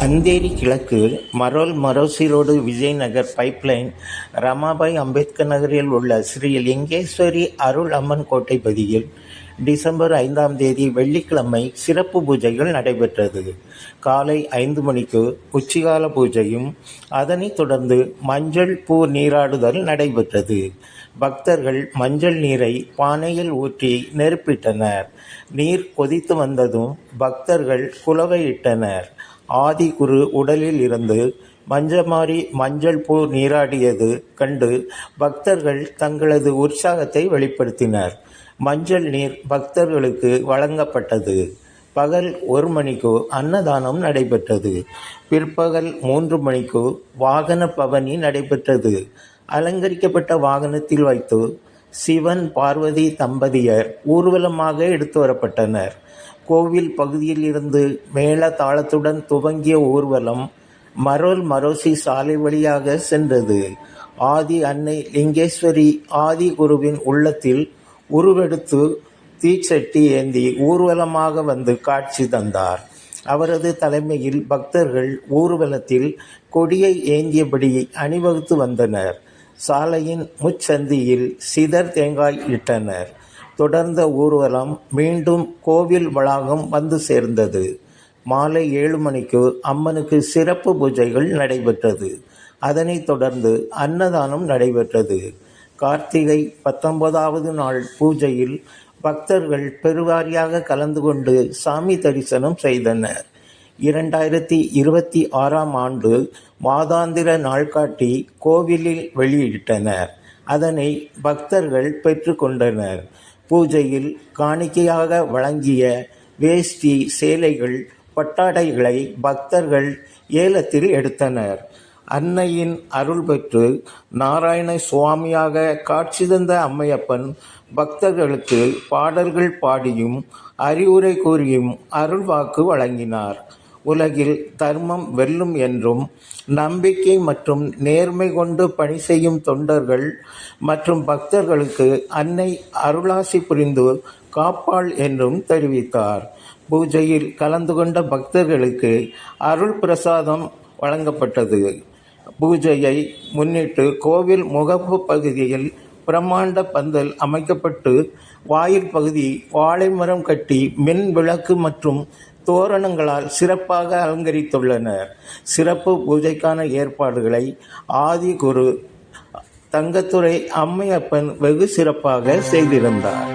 அந்தேரி கிழக்கு Maroshi road Vijayanagar pipeline Ramabai Ambedkar நகரில் உள்ள ஸ்ரீ லிங்கேஸ்வரி அருள் அம்மன் கோட்டை பதியில் டிசம்பர் 5ஆம் தேதி வெள்ளிக்கிழமை சிறப்பு பூஜைகள் நடைபெற்றது. காலை 5 மணிக்கு உச்சிகால பூஜையும் அதனைத் தொடர்ந்து மஞ்சள் பூ நீராடுதல் நடைபெற்றது. பக்தர்கள் மஞ்சள் நீரை பானையில் ஊற்றி நெருப்பிட்டனர். நீர் கொதித்து வந்ததும் பக்தர்கள் குலவையிட்டனர். ஆதிகுரு உடலில் இருந்து மஞ்சமாரி மஞ்சள் பூ நீராடியது கண்டு பக்தர்கள் தங்களது உற்சாகத்தை வெளிப்படுத்தினர். மஞ்சள் நீர் பக்தர்களுக்கு வழங்கப்பட்டது. பகல் 1 மணிக்கு அன்னதானம் நடைபெற்றது. பிற்பகல் 3 மணிக்கு வாகன பவனி நடைபெற்றது. அலங்கரிக்கப்பட்ட வாகனத்தில் வைத்து சிவன் பார்வதி தம்பதியர் ஊர்வலமாக எடுத்து வரப்பட்டனர். கோவில் பகுதியில் இருந்து மேள தாளத்துடன் துவங்கிய ஊர்வலம் மரோசி சாலை வழியாக சென்றது. ஆதி அன்னை லிங்கேஸ்வரி ஆதி குருவின் உள்ளத்தில் உருவெடுத்து தீச்சட்டி ஏந்தி ஊர்வலமாக வந்து காட்சி தந்தார். அவரது தலைமையில் பக்தர்கள் ஊர்வலத்தில் கொடியை ஏந்தியபடி அணிவகுத்து வந்தனர். சாலையின் முச்சந்தியில் சிதர் தேங்காய் இட்டனர். தொடர்ந்த ஊர்வலம் மீண்டும் கோவில் வளாகம் வந்து சேர்ந்தது. மாலை 7 மணிக்கு அம்மனுக்கு சிறப்பு பூஜைகள் நடைபெற்றது. அதனைத் தொடர்ந்து அன்னதானம் நடைபெற்றது. கார்த்திகை 19வது நாள் பூஜையில் பக்தர்கள் பெருவாரியாக கலந்து கொண்டு சாமி தரிசனம் செய்தனர். 2026ஆம் ஆண்டு மாதாந்திர நாள்காட்டி கோவிலில் வெளியிட்டனர். அதனை பக்தர்கள் பெற்று கொண்டனர். பூஜையில் காணிக்கையாக வழங்கிய வேஷ்டி, சேலைகள், பட்டாடைகளை பக்தர்கள் ஏலத்தில் எடுத்தனர். அன்னையின் அருள் பெற்று நாராயண சுவாமியாக காட்சி தந்த அம்மையப்பன் பக்தர்களுக்கு பாடல்கள் பாடியும் அறிவுரை கூறியும் அருள்வாக்கு வழங்கினார். உலகில் தர்மம் வெல்லும் என்றும், நம்பிக்கை மற்றும் நேர்மை கொண்டு பணி செய்யும் தொண்டர்கள் மற்றும் பக்தர்களுக்கு அன்னை அருளாசி புரிந்து காப்பாள் என்றும் தெரிவித்தார். பூஜையில் கலந்து கொண்ட பக்தர்களுக்கு அருள் பிரசாதம் வழங்கப்பட்டது. பூஜையை முன்னிட்டு கோவில் முகப்பு பகுதியில் பிரம்மாண்ட பந்தல் அமைக்கப்பட்டு வாயில் பகுதி வாழை மரம் கட்டி மின் விளக்கு மற்றும் தோரணங்களால் சிறப்பாக அலங்கரித்துள்ளனர். சிறப்பு பூஜைக்கான ஏற்பாடுகளை ஆதி குரு தங்கத்துரை அம்மையப்பன் வெகு சிறப்பாக செய்திருந்தார்.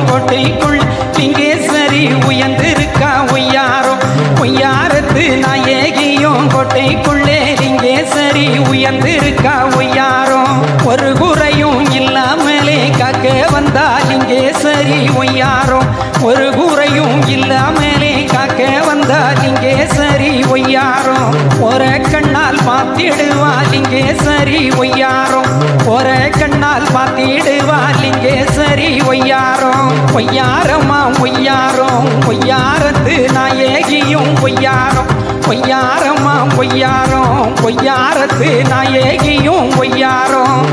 கோட்டைக்குள் லிங்கேஸ்வரி உயர்ந்திருக்கா ஒய்யாரம், ஒய்யாரத்து நாயகியும் கோட்டைக்குள்ளே லிங்கேஸ்வரி உயர்ந்திருக்கா ஒய்யாரம். ஒரு குறையும் இல்லாமலே காக்க வந்தா லிங்கேஸ்வரி ஒய்யாரம், ஒரு குறையும் இல்லாமலே காக்க வந்தா லிங்கேஸ்வரி ஒய்யாரம். ஒரு கண்ணால் பார்த்திடுவா லிங்கேஸ்வரி ஒய்யாரம், ஒரு கண்ணால் பார்த்திடுவா லிங்கேஸ்வரி ஒய்யாரம். ஒய்யாரமா ஒய்யாரம், ஒய்யாரத்து நாயகியும் ஒய்யாரம், ஒய்யாரமா ஒய்யாரம், ஒய்யாரத்து நாயகியும் ஒய்யாரம்.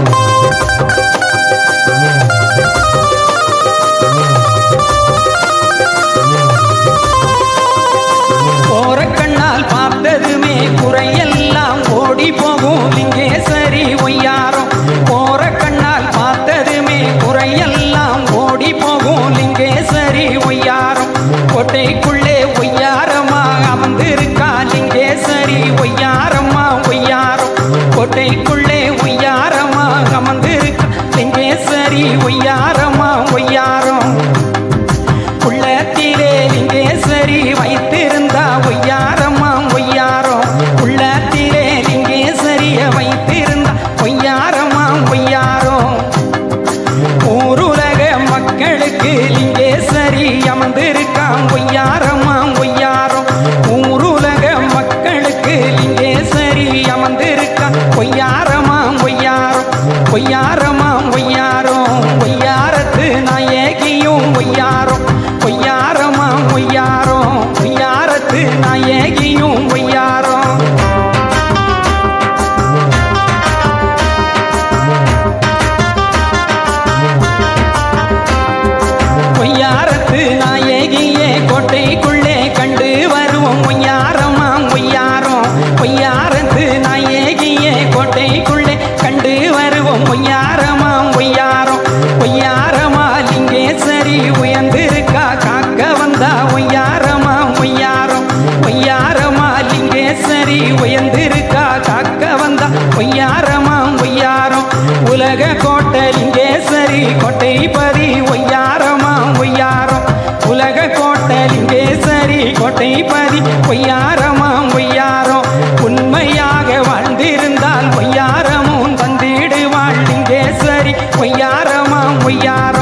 போற கண்ணால் பார்த்ததுமே குறையெல்லாம் ஓடி போகும் லிங்கேஸ்வரி ஒய்யாரம், போற கண்ணால் பார்த்ததுமே குறையெல்லாம் ஓடி போகும் லிங்கேஸ்வரி ஒய்யாரம். கோட்டைக்குள்ளே ஒய்யாரமா அமர்ந்திருக்கா லிங்கேஸ்வரி ஒய்யாரமா ஒய்யாரம், கோட்டைக்குள்ளே ஒய்யாரமா அமர்ந்திருக்கா லிங்கேஸ்வரி ஒய்யாரம். நாயகியும் ஒய்யாரம். ஒய்யாரத்து நாயகியே கோட்டைக்குள்ளே கண்டு வருவோம் ஒய்யாரமாம் ஒய்யாரம். ஒய்யாரத்து நாயகியே கோட்டைக்குள்ளே கண்டு வருவோம் ஒய்யாரமாம் ஒய்யாரம். ஒய்யாரமா லிங்கேஸ்வரி உயர்ந்திருக்கா காக்க வந்தா ஒய்யாரமாம் ஒய்யாரம். ஒய்யாரமா லிங்கேஸ்வரி உயர்ந்திருக்கா காக்க வந்தா ஒய்யாரமாம் ஒய்யாரம். உலக கோட்டை லிங்கேஸ்வரி கோட்டைபதி ஒய்யாரமாம் ஒய்யாரம். உலக கோட்டை லிங்கேஸ்வரி கோட்டைபதி ஒய்யாரமாம் ஒய்யாரம். உண்மையாக வாழ்ந்திருந்தால் ஒய்யாரமும் தந்திடுவாள் லிங்கேஸ்வரி ஒய்யாரமாம் ஒய்யாரம்.